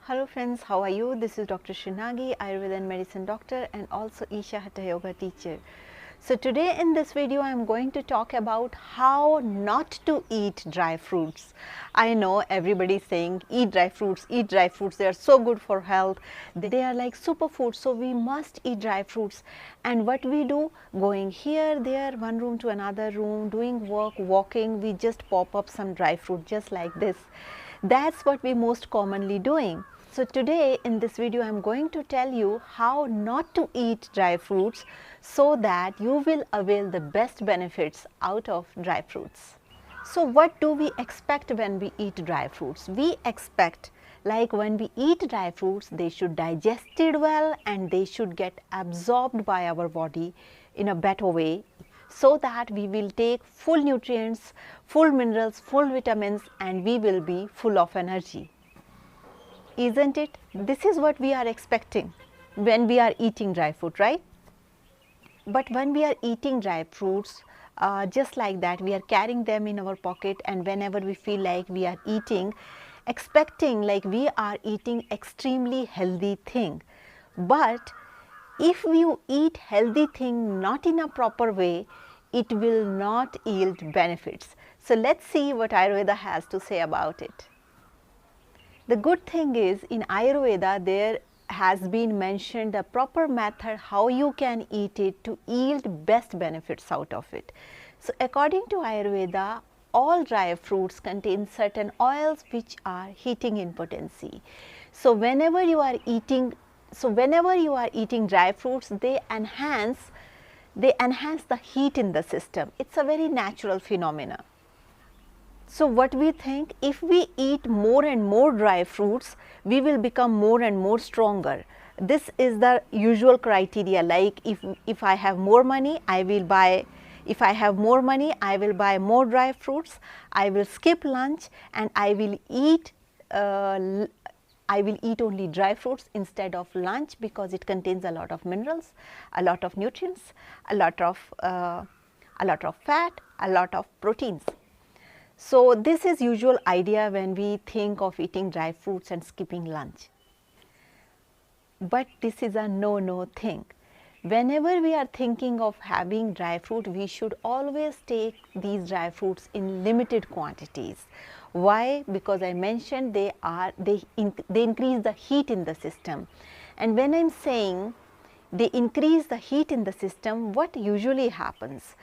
Hello friends, how are you? This is Dr. Nagi, Ayurveda and Medicine Doctor and also Isha Hatha Yoga teacher. So today in this video I am going to talk about how not to eat dry fruits. I know everybody is saying eat dry fruits, they are so good for health, they are like superfoods, so we must eat dry fruits. And what we do, going here, there, one room to another room, doing work, walking, we just pop up some dry fruit just like this. That's what we most commonly doing. So today in this video I am going to tell you how not to eat dry fruits so that you will avail the best benefits out of dry fruits. So what do we expect when we eat dry fruits? We expect, like when we eat dry fruits, they should digested well and they should get absorbed by our body in a better way, so that we will take full nutrients, full minerals, full vitamins, and we will be full of energy. Isn't it? This is what we are expecting when we are eating dry fruit, right? But when we are eating dry fruits, just like that, we are carrying them in our pocket, and whenever we feel like we are eating, expecting like we are eating extremely healthy thing. But if you eat healthy thing not in a proper way, it will not yield benefits. So let's see what Ayurveda has to say about it. The good thing is, in Ayurveda there has been mentioned the proper method how you can eat it to yield best benefits out of it. So according to Ayurveda, all dry fruits contain certain oils which are heating in potency. So whenever you are eating dry fruits, they enhance the heat in the system. It's a very natural phenomena. So what we think, if we eat more and more dry fruits, we will become more and more stronger. This is the usual criteria, like if I have more money, I will buy more dry fruits, I will skip lunch and I will eat only dry fruits instead of lunch, because it contains a lot of minerals, a lot of nutrients, a lot of fat, a lot of proteins. So this is usual idea when we think of eating dry fruits and skipping lunch. But this is a no thing. Whenever we are thinking of having dry fruit, we should always take these dry fruits in limited quantities. Why? Because I mentioned they increase the heat in the system. And when I am saying they increase the heat in the system, what usually happens?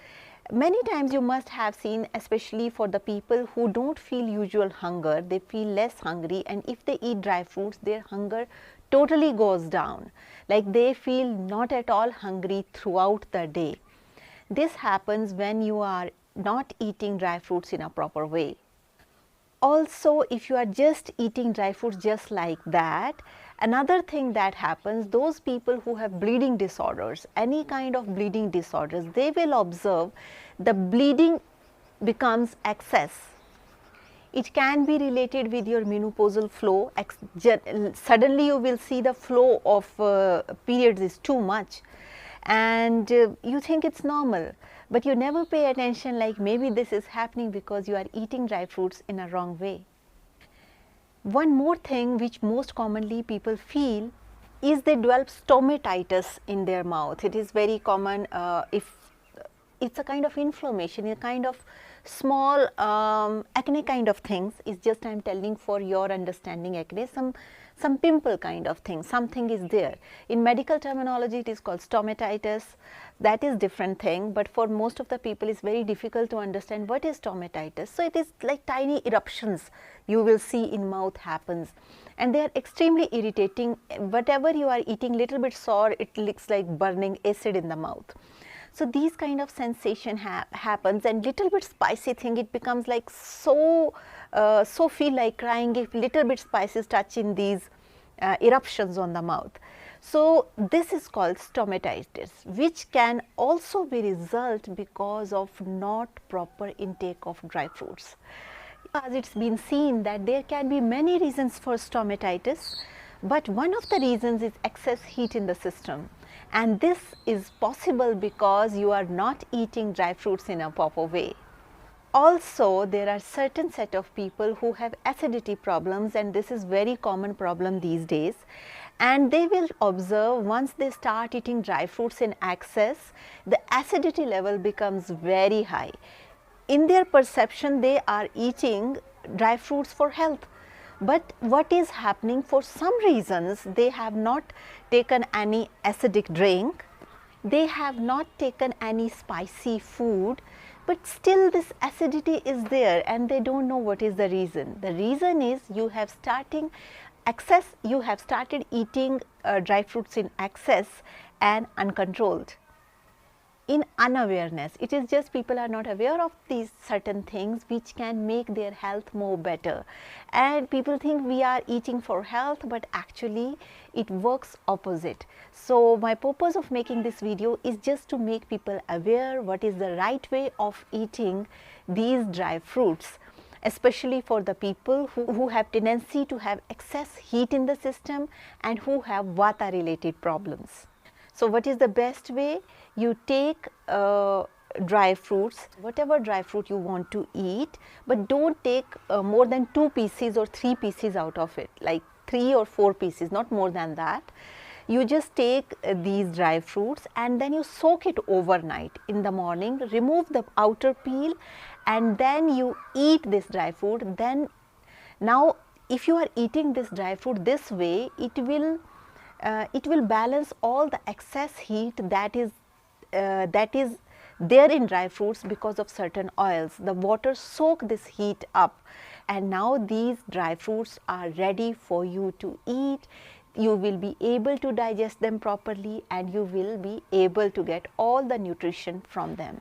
Many times you must have seen, especially for the people who don't feel usual hunger, they feel less hungry, and if they eat dry fruits, their hunger totally goes down. Like they feel not at all hungry throughout the day. This happens when you are not eating dry fruits in a proper way. Also, if you are just eating dry fruits just like that, another thing that happens, those people who have bleeding disorders, any kind of bleeding disorders, they will observe the bleeding becomes excess. It can be related with your menopausal flow. Suddenly you will see the flow of periods is too much, and you think it's normal, but you never pay attention, like maybe this is happening because you are eating dry fruits in a wrong way. One more thing which most commonly people feel is they develop stomatitis in their mouth. It is very common. If it's a kind of inflammation, a kind of small acne kind of things. It's just I am telling for your understanding, acne, some pimple kind of thing, something is there. In medical terminology it is called stomatitis. That is different thing, but for most of the people it's very difficult to understand what is stomatitis. So it is like tiny eruptions you will see in mouth happens, and they are extremely irritating. Whatever you are eating, little bit sour, it looks like burning acid in the mouth. So these kind of sensation happens, and little bit spicy thing, it becomes like so feel like crying if little bit spices touch in these eruptions on the mouth. So this is called stomatitis, which can also be result because of not proper intake of dry fruits. As it's been seen that there can be many reasons for stomatitis, but one of the reasons is excess heat in the system. And this is possible because you are not eating dry fruits in a proper way. Also, there are certain set of people who have acidity problems, and this is very common problem these days, and they will observe once they start eating dry fruits in excess, the acidity level becomes very high. In their perception, they are eating dry fruits for health, but what is happening, for some reasons they have not taken any acidic drink, they have not taken any spicy food, but still this acidity is there and they don't know what is the reason. The reason is you have started eating dry fruits in excess and uncontrolled, in unawareness. It is just people are not aware of these certain things which can make their health more better, and people think we are eating for health, but actually it works opposite. So my purpose of making this video is just to make people aware what is the right way of eating these dry fruits, especially for the people who have tendency to have excess heat in the system and who have vata related problems. So what is the best way? You take dry fruits, whatever dry fruit you want to eat, but don't take more than 2 pieces or 3 pieces out of it, like 3 or 4 pieces, not more than that. You just take these dry fruits and then you soak it overnight. In the morning, remove the outer peel and then you eat this dry fruit. Then now if you are eating this dry fruit this way, it will balance all the excess heat that is there in dry fruits because of certain oils. The water soak this heat up, and now these dry fruits are ready for you to eat. You will be able to digest them properly and you will be able to get all the nutrition from them.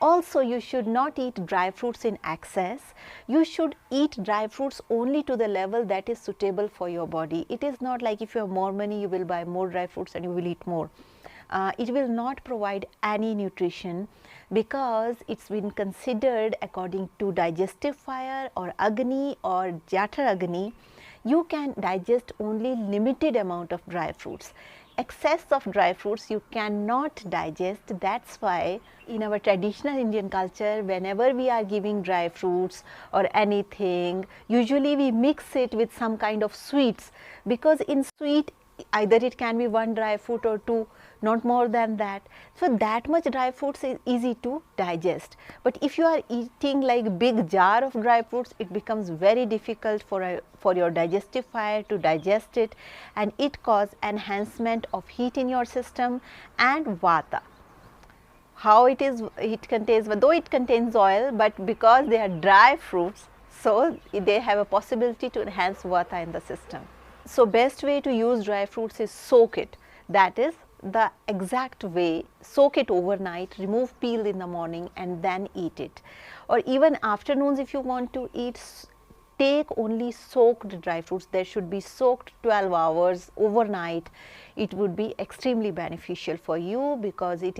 Also, you should not eat dry fruits in excess. You should eat dry fruits only to the level that is suitable for your body. It is not like if you have more money, you will buy more dry fruits and you will eat more. It will not provide any nutrition because it's been considered according to digestive fire or Agni or Jatra Agni. You can digest only limited amount of dry fruits. Excess of dry fruits you cannot digest. That's why in our traditional Indian culture, whenever we are giving dry fruits or anything, usually we mix it with some kind of sweets, because in sweet either it can be 1 dry fruit or 2, not more than that. So that much dry fruits is easy to digest. But if you are eating like big jar of dry fruits, it becomes very difficult for your digestive fire to digest it, and it causes enhancement of heat in your system and vata. How it is, though it contains oil, but because they are dry fruits, so they have a possibility to enhance vata in the system. So best way to use dry fruits is soak it. That is the exact way. Soak it overnight, remove peel in the morning and then eat it. Or even afternoons, if you want to eat, take only soaked dry fruits. They should be soaked 12 hours overnight. It would be extremely beneficial for you because it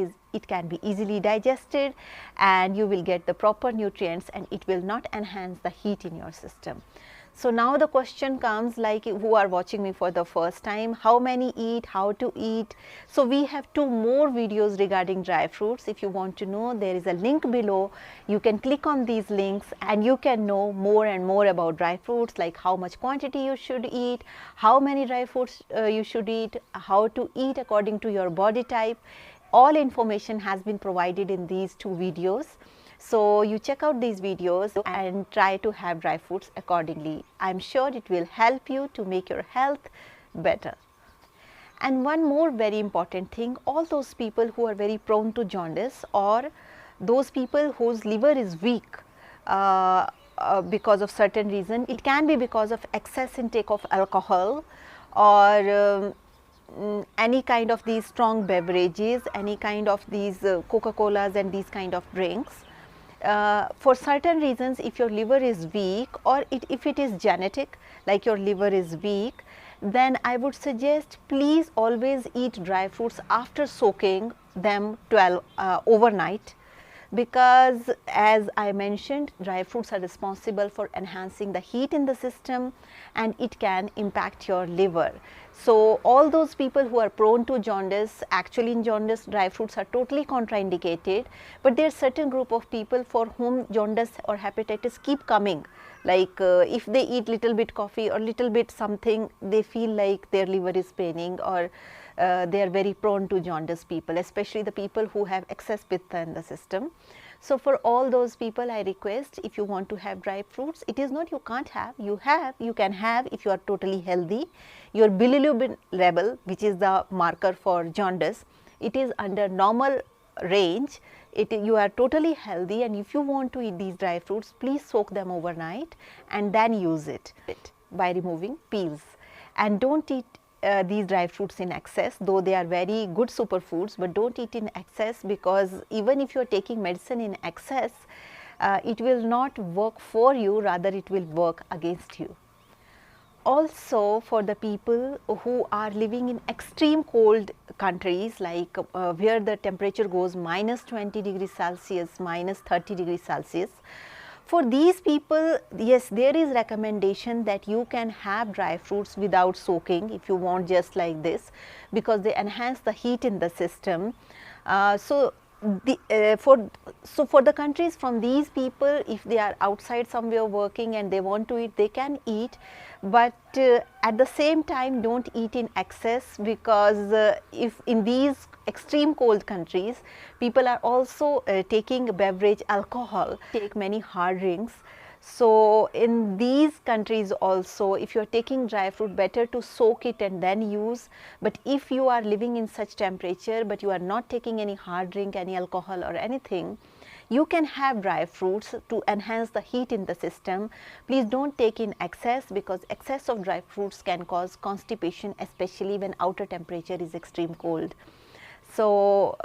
can be easily digested and you will get the proper nutrients and it will not enhance the heat in your system. So now the question comes, like who are watching me for the first time, how many eat, how to eat. So we have 2 more videos regarding dry fruits. If you want to know, there is a link below. You can click on these links and you can know more and more about dry fruits, like how much quantity you should eat, how many dry fruits you should eat, how to eat according to your body type. All information has been provided in these 2 videos. So you check out these videos and try to have dry fruits accordingly. I'm sure it will help you to make your health better. And one more very important thing, all those people who are very prone to jaundice or those people whose liver is weak because of certain reason, it can be because of excess intake of alcohol or any kind of these strong beverages, any kind of these Coca-Colas and these kind of drinks. For certain reasons, if your liver is weak or if it is genetic, like your liver is weak, then I would suggest please always eat dry fruits after soaking them overnight. because as I mentioned, dry fruits are responsible for enhancing the heat in the system and it can impact your liver. So all those people who are prone to jaundice, actually in jaundice dry fruits are totally contraindicated, but there are certain group of people for whom jaundice or hepatitis keep coming. Like if they eat little bit coffee or little bit something, they feel like their liver is paining, or they are very prone to jaundice people, especially the people who have excess pitta in the system. So for all those people, I request, if you want to have dry fruits, it is not you can't have, you can have if you are totally healthy. Your bilirubin level, which is the marker for jaundice, it is under normal range. You are totally healthy, and if you want to eat these dry fruits, please soak them overnight and then use it by removing peels. And don't eat these dry fruits in excess, though they are very good superfoods, but don't eat in excess, because even if you are taking medicine in excess, it will not work for you, rather it will work against you. Also, for the people who are living in extreme cold countries, like where the temperature goes -20 degrees Celsius, -30 degrees Celsius, for these people, yes, there is recommendation that you can have dry fruits without soaking if you want, just like this, because they enhance the heat in the system. For the countries from these people, if they are outside somewhere working and they want to eat, they can eat, but at the same time don't eat in excess, because if in these extreme cold countries, people are also taking beverage alcohol, take many hard drinks. So in these countries also, if you are taking dry fruit, better to soak it and then use. But if you are living in such temperature, but you are not taking any hard drink, any alcohol or anything, you can have dry fruits to enhance the heat in the system. Please don't take in excess, because excess of dry fruits can cause constipation, especially when outer temperature is extreme cold. So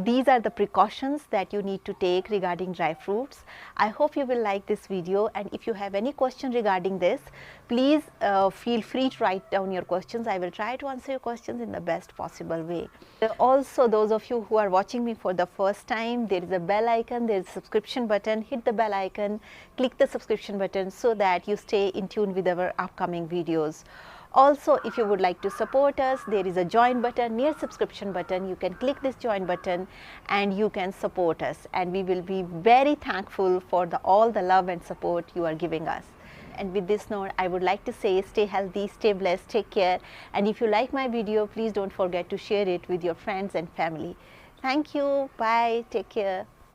these are the precautions that you need to take regarding dry fruits. I hope you will like this video, and if you have any question regarding this, please feel free to write down your questions. I will try to answer your questions in the best possible way. Also, those of you who are watching me for the first time, there is a bell icon, there is a subscription button. Hit the bell icon, click the subscription button so that you stay in tune with our upcoming videos. Also, if you would like to support us, there is a join button near subscription button. You can click this join button and you can support us, and we will be very thankful for all the love and support you are giving us. And with this note, I would like to say, stay healthy, stay blessed, take care, and if you like my video, please don't forget to share it with your friends and family. Thank you. Bye. Take care.